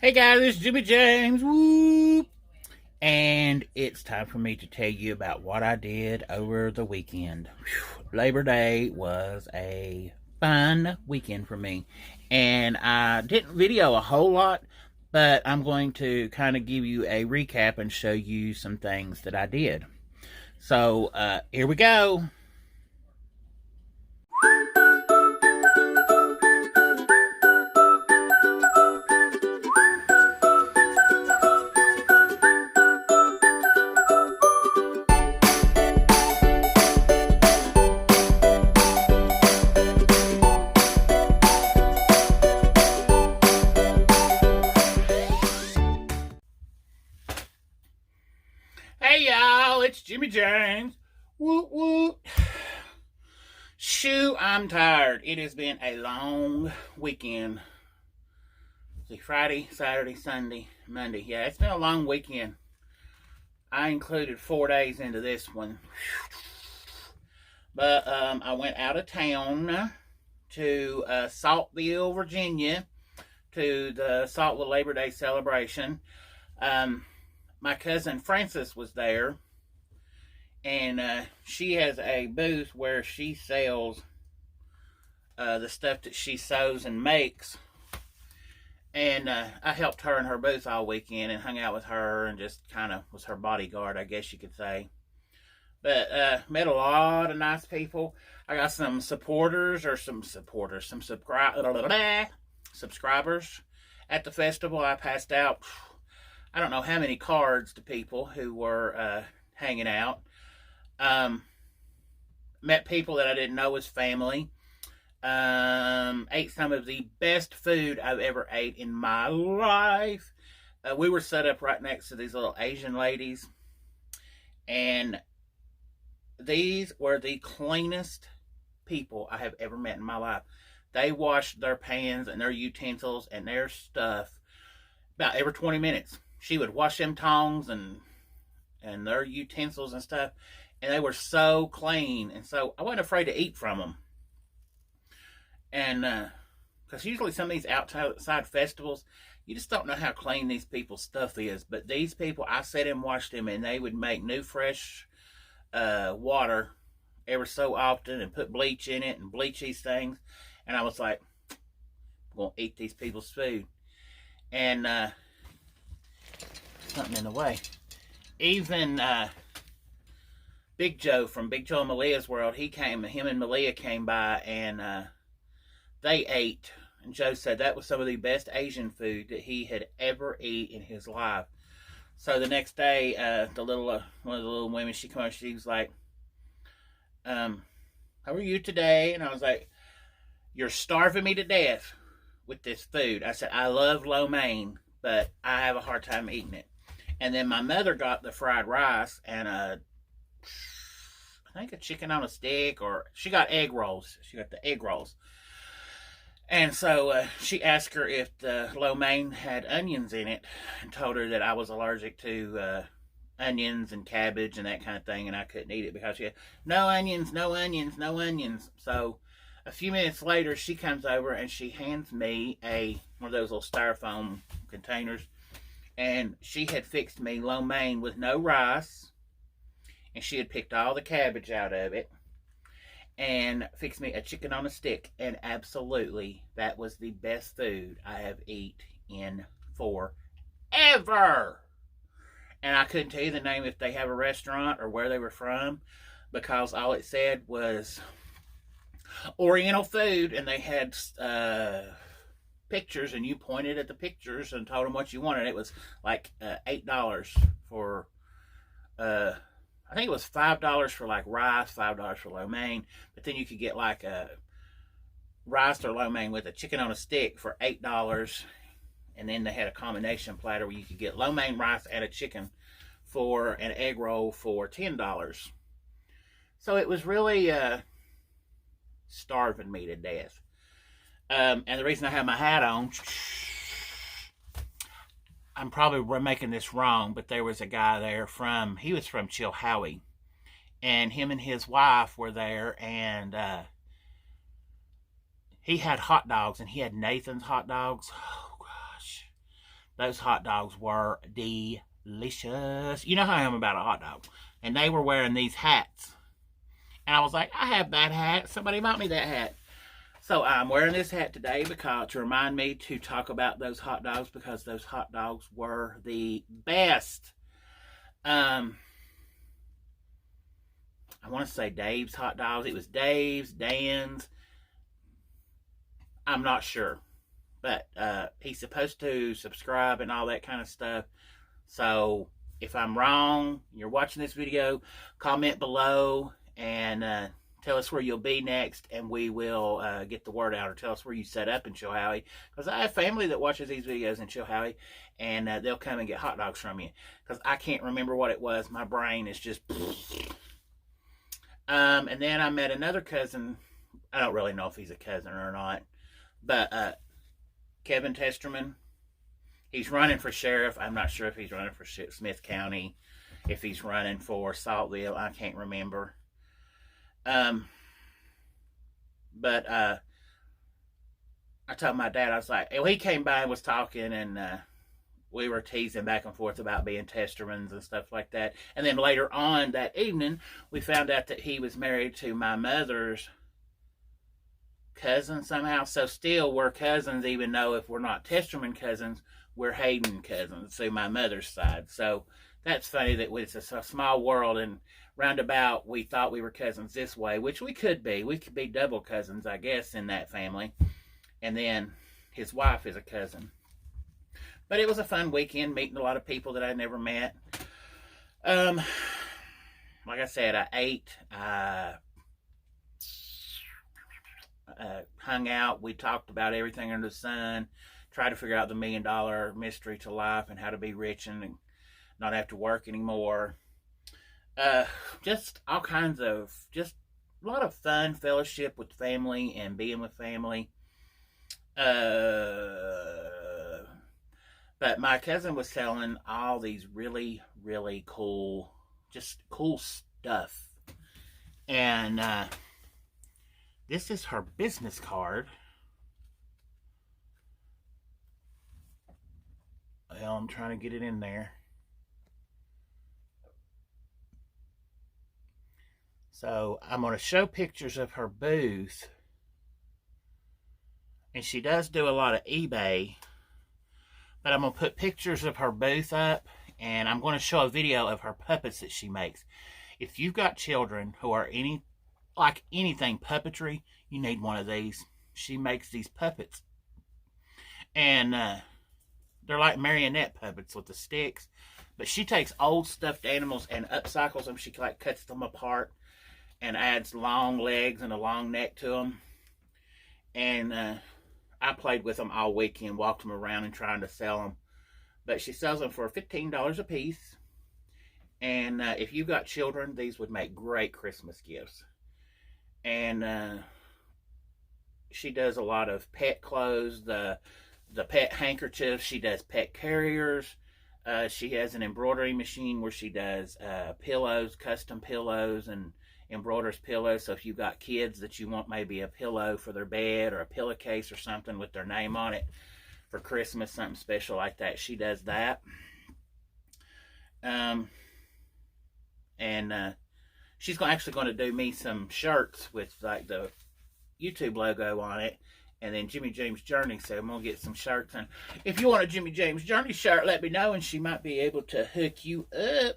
Hey guys, this is Jimmy James. Whoop! And it's time for me to tell you about what I did over the weekend. Whew. Labor Day was a fun weekend for me. And I didn't video a whole lot, but I'm going to kind of give you a recap and show you some things that I did. So, here we go. Hey y'all, it's Jimmy James. Woo woo. Shoo, I'm tired. It has been a long weekend. See, Friday, Saturday, Sunday, Monday. Yeah, it's been a long weekend. I included 4 days into this one. But I went out of town to Saltville, Virginia, to the Saltville Labor Day celebration. My cousin Frances was there, and she has a booth where she sells the stuff that she sews and makes. And I helped her in her booth all weekend and hung out with her and just kind of was her bodyguard, I guess you could say. But met a lot of nice people. I got some subscribers at the festival. I passed out, I don't know how many cards to people who were hanging out. Met people that I didn't know was family. Ate some of the best food I've ever ate in my life. We were set up right next to these little Asian ladies, and these were the cleanest people I have ever met in my life. They washed their pans and their utensils and their stuff about every 20 minutes. She would wash them tongs and their utensils and stuff, and they were so clean, and so I wasn't afraid to eat from them. And because usually some of these outside festivals, you just don't know how clean these people's stuff is. But these people, I sat and watched them, and they would make new fresh water every so often and put bleach in it and bleach these things. And I was like, I'm going to eat these people's food. And something in the way. Even Big Joe from Big Joe and Malia's World, him and Malia came by, and they ate. And Joe said that was some of the best Asian food that he had ever eaten in his life. So the next day, one of the little women, she came up, she was like, how are you today? And I was like, you're starving me to death with this food. I said, I love lo mein, but I have a hard time eating it. And then my mother got the fried rice and I think a chicken on a stick, or she got egg rolls. She got the egg rolls. And so she asked her if the lo mein had onions in it, and told her that I was allergic to onions and cabbage and that kind of thing, and I couldn't eat it because she had no onions, no onions, no onions. So a few minutes later, she comes over and she hands me one of those little styrofoam containers, and she had fixed me lo mein with no rice, and she had picked all the cabbage out of it, and fixed me a chicken on a stick. And absolutely, that was the best food I have eaten in forever. And I couldn't tell you the name if they have a restaurant or where they were from, because all it said was Oriental food, and they had pictures, and you pointed at the pictures and told them what you wanted. It was like $8 for I think it was $5 for like rice, $5 for lo mein, but then you could get like a rice or lo mein with a chicken on a stick for $8, and then they had a combination platter where you could get lo mein, rice, and a chicken for an egg roll for $10. So it was really starving me to death. And the reason I have my hat on, I'm probably making this wrong, but there was a guy there he was from Chilhowie, and him and his wife were there, and he had hot dogs, and he had Nathan's hot dogs. Oh gosh, Those hot dogs were delicious. You know how I am about a hot dog. And they were wearing these hats. And I was like, I have that hat. Somebody bought me that hat. So I'm wearing this hat today because to remind me to talk about those hot dogs, because those hot dogs were the best. I want to say Dave's hot dogs. It was Dave's, Dan's. I'm not sure. But he's supposed to subscribe and all that kind of stuff. So if I'm wrong, you're watching this video, comment below and tell us where you'll be next, and we will get the word out, or tell us where you set up in Chilhowie, because I have family that watches these videos in Chilhowie, and they'll come and get hot dogs from you, because I can't remember what it was. My brain is just... and then I met another cousin. I don't really know if he's a cousin or not, but Kevin Testerman, he's running for sheriff. I'm not sure if he's running for Smith County, if he's running for Saltville. I can't remember. But I told my dad, I was like, well, he came by and was talking, and we were teasing back and forth about being Testermans and stuff like that. And then later on that evening, we found out that he was married to my mother's cousin somehow. So still we're cousins, even though if we're not Testerman cousins, we're Hayden cousins through my mother's side. So that's funny that it's a small world, and roundabout we thought we were cousins this way, which we could be. We could be double cousins, I guess, in that family. And then his wife is a cousin. But it was a fun weekend, meeting a lot of people that I never met. Like I said, I ate, hung out. We talked about everything under the sun, tried to figure out the $1 million mystery to life and how to be rich and not have to work anymore. Just all kinds of, just a lot of fun, fellowship with family and being with family. But my cousin was selling all these really, really cool, just cool stuff. And this is her business card. Well, I'm trying to get it in there. So I'm going to show pictures of her booth. And she does do a lot of eBay. But I'm going to put pictures of her booth up. And I'm going to show a video of her puppets that she makes. If you've got children who are like anything puppetry, you need one of these. She makes these puppets. And they're like marionette puppets with the sticks. But she takes old stuffed animals and upcycles them. She like cuts them apart and adds long legs and a long neck to them. And I played with them all weekend, walked them around and trying to sell them. But she sells them for $15 a piece. And if you've got children, these would make great Christmas gifts. And she does a lot of pet clothes, the pet handkerchiefs. She does pet carriers. She has an embroidery machine where she does pillows, custom pillows, and embroiders pillows. So if you've got kids that you want maybe a pillow for their bed or a pillowcase or something with their name on it for Christmas, something special like that, she does that. She's actually going to do me some shirts with like the YouTube logo on it, and then Jimmy James Journey. So I'm going to get some shirts. And if you want a Jimmy James Journey shirt, let me know, and she might be able to hook you up.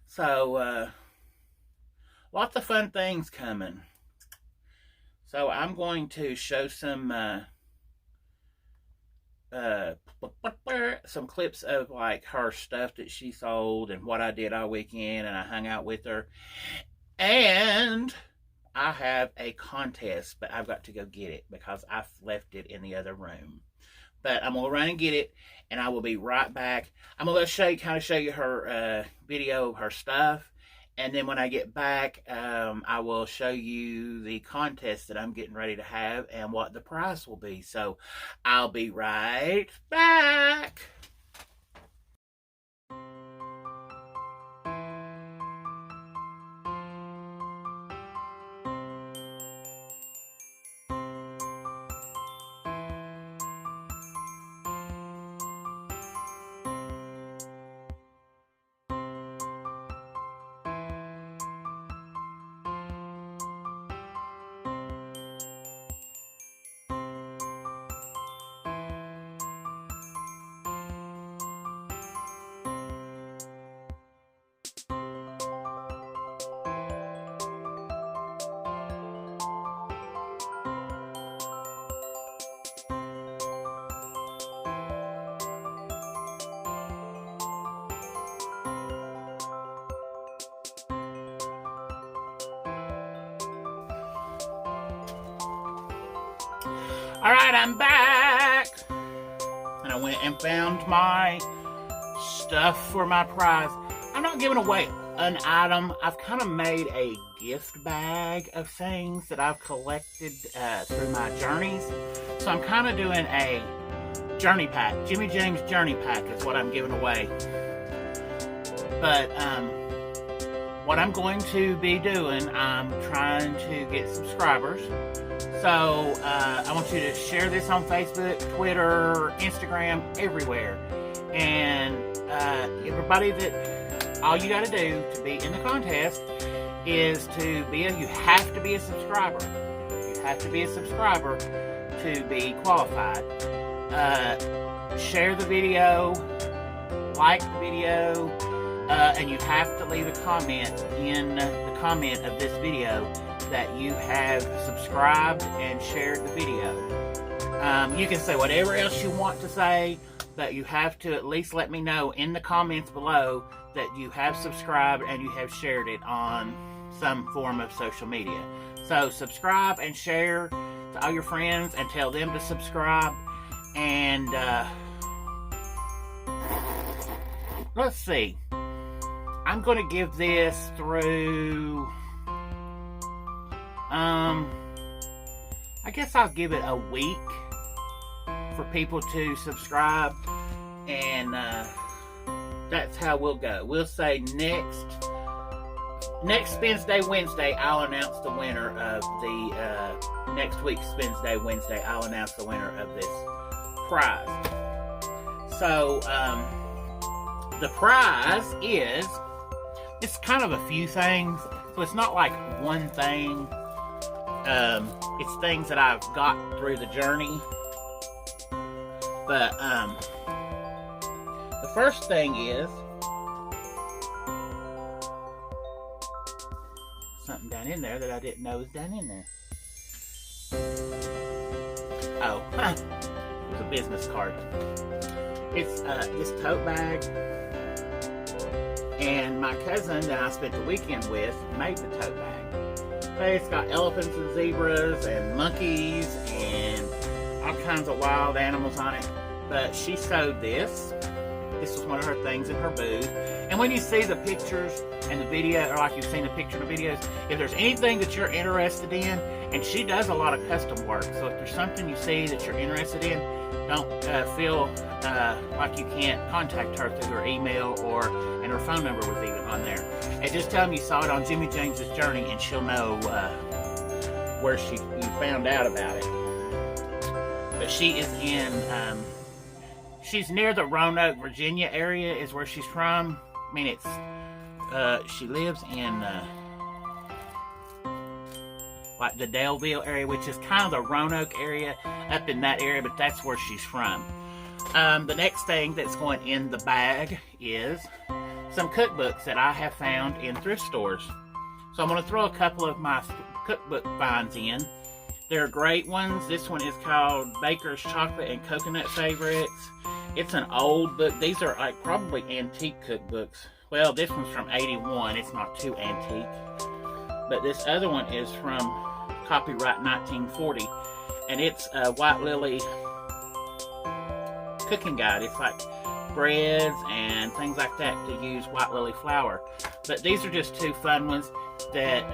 So, lots of fun things coming. So I'm going to show some clips of like her stuff that she sold and what I did all weekend, and I hung out with her. And I have a contest, but I've got to go get it because I've left it in the other room. But I'm going to run and get it, and I will be right back. I'm going to kind of show you her video of her stuff. And then when I get back, I will show you the contest that I'm getting ready to have and what the prize will be. So I'll be right back. Alright, I'm back! And I went and found my stuff for my prize. I'm not giving away an item. I've kind of made a gift bag of things that I've collected through my journeys. So I'm kind of doing a journey pack. Jimmy James journey pack is what I'm giving away. But what I'm going to be doing, I'm trying to get subscribers. So I want you to share this on Facebook, Twitter, Instagram, everywhere. And everybody that, all you got to do to be in the contest is to be you have to be a subscriber. You have to be a subscriber to be qualified. Share the video, like the video, and you have to leave a comment in the comment of this video that you have subscribed and shared the video. You can say whatever else you want to say, but you have to at least let me know in the comments below that you have subscribed and you have shared it on some form of social media. So subscribe and share to all your friends and tell them to subscribe. And let's see. I'm going to give this through, I guess I'll give it a week for people to subscribe, and that's how we'll go. We'll say next Spins Day Wednesday, I'll announce the winner of the, next week's Spins Day Wednesday, I'll announce the winner of this prize. So, the prize is, it's kind of a few things, so it's not like one thing. It's things that I've got through the journey. But the first thing is something down in there that I didn't know was down in there. Oh, it was a business card. It's this tote bag. And my cousin that I spent the weekend with made the tote bag. But it's got elephants and zebras and monkeys and all kinds of wild animals on it. But she sewed this. This was one of her things in her booth. And when you see the pictures and the video, or like you've seen the picture and the videos, if there's anything that you're interested in, and she does a lot of custom work, so if there's something you see that you're interested in, don't feel like you can't contact her through her email, and her phone number was even on there. And just tell them you saw it on Jimmy James's Journey, and she'll know where you found out about it. But she is in, she's near the Roanoke, Virginia area is where she's from. I mean, it's, she lives in, like the Daleville area, which is kind of the Roanoke area, up in that area, but that's where she's from. The next thing that's going in the bag is some cookbooks that I have found in thrift stores. So I'm going to throw a couple of my cookbook finds in. They're great ones. This one is called Baker's Chocolate and Coconut Favorites. It's an old book. These are like probably antique cookbooks. Well, this one's from '81. It's not too antique. But this other one is from copyright 1940. And it's a White Lily cooking guide. It's like breads and things like that to use White Lily flour. But these are just two fun ones that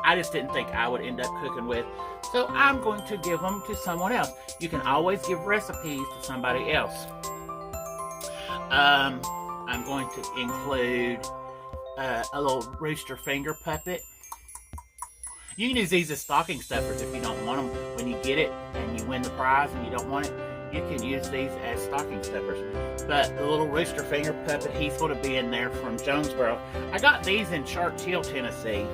I just didn't think I would end up cooking with. So I'm going to give them to someone else. You can always give recipes to somebody else. I'm going to include a little rooster finger puppet. You can use these as stocking stuffers if you don't want them. When you get it and you win the prize and you don't want it, you can use these as stocking stuffers. But the little rooster finger puppet, he's going to be in there from Jonesboro. I got these in Churchill, Tennessee.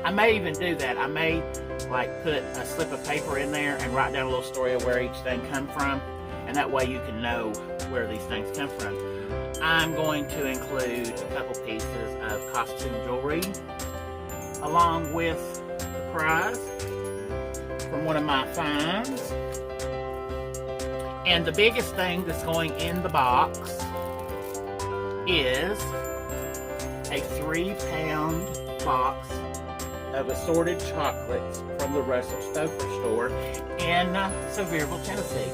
I may even do that. I may like put a slip of paper in there and write down a little story of where each thing come from, and that way you can know where these things come from. I'm going to include a couple pieces of costume jewelry along with the prize from one of my finds. And the biggest thing that's going in the box is a 3-pound box of assorted chocolates from the Russell Stouffer store in Sevierville, Tennessee.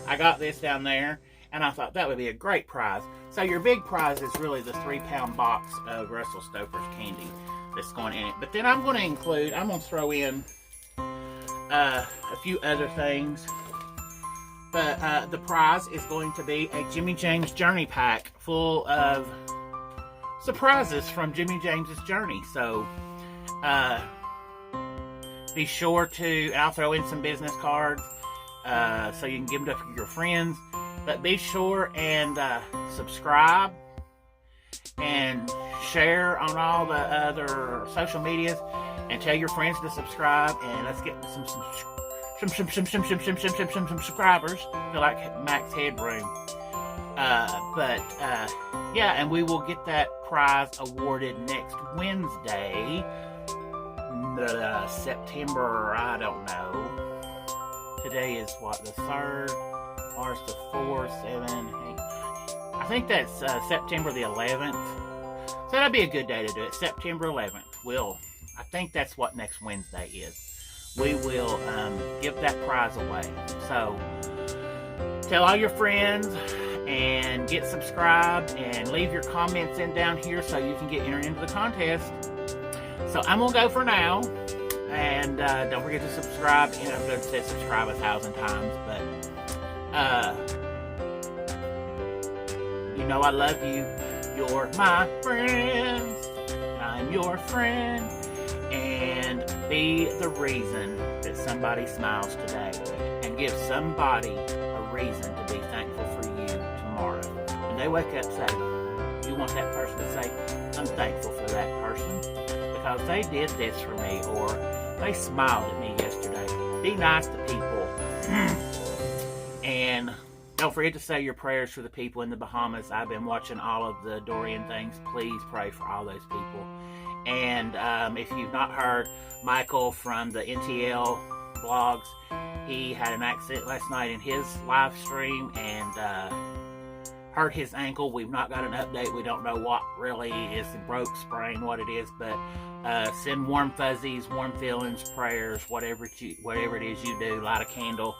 I got this down there, and I thought that would be a great prize. So your big prize is really the 3-pound box of Russell Stouffer's candy that's going in it. But then I'm going to throw in a few other things. But the prize is going to be a Jimmy James Journey pack full of surprises from Jimmy James's Journey. So be sure to, and I'll throw in some business cards so you can give them to your friends. But be sure and subscribe and share on all the other social medias, and tell your friends to subscribe, and let's get some subscribers. I feel like Max Headroom. Yeah, and we will get that prize awarded next Wednesday, September, I don't know. Today is what, the 3rd, or it's the 4th, 7, 8. I think that's September the 11th. So that'd be a good day to do it, September 11th. I think that's what next Wednesday is. We will give that prize away. So tell all your friends and get subscribed and leave your comments in down here so you can get entered into the contest. So I'm gonna go for now, and don't forget to subscribe. You know, I've done said subscribe 1,000 times, but you know I love you. You're my friends. I'm your friend. And be the reason that somebody smiles today. And give somebody a reason to be thankful for you tomorrow. When they wake up, say, you want that person to say, I'm thankful for that person because they did this for me, or they smiled at me yesterday. Be nice to people. And don't forget to say your prayers for the people in the Bahamas. I've been watching all of the Dorian things. Please pray for all those people. And if you've not heard, Michael from the NTL blogs, he had an accident last night in his live stream and hurt his ankle. We've not got an update. We don't know what really is the broke, sprain, what it is, but send warm fuzzies, warm feelings, prayers, whatever it is you do. Light a candle,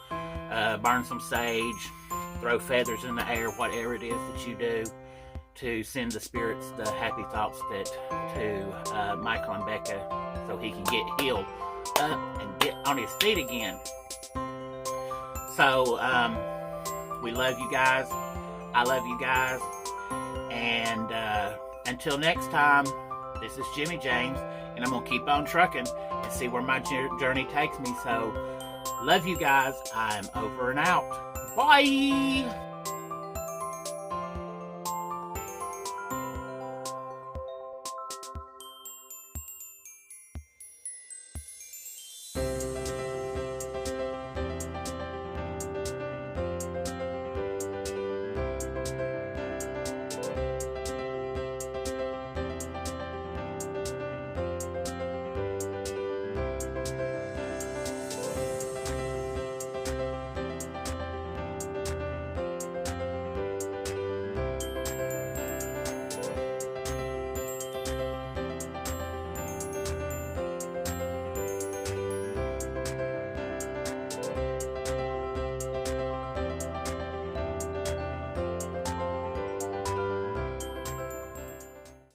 burn some sage, throw feathers in the air, whatever it is that you do to send the spirits the happy thoughts to Michael and Becca, so he can get healed up and get on his feet again. So we love you guys. I love you guys. And until next time, this is Jimmy James, and I'm going to keep on trucking and see where my journey takes me. So love you guys. I'm over and out. Bye.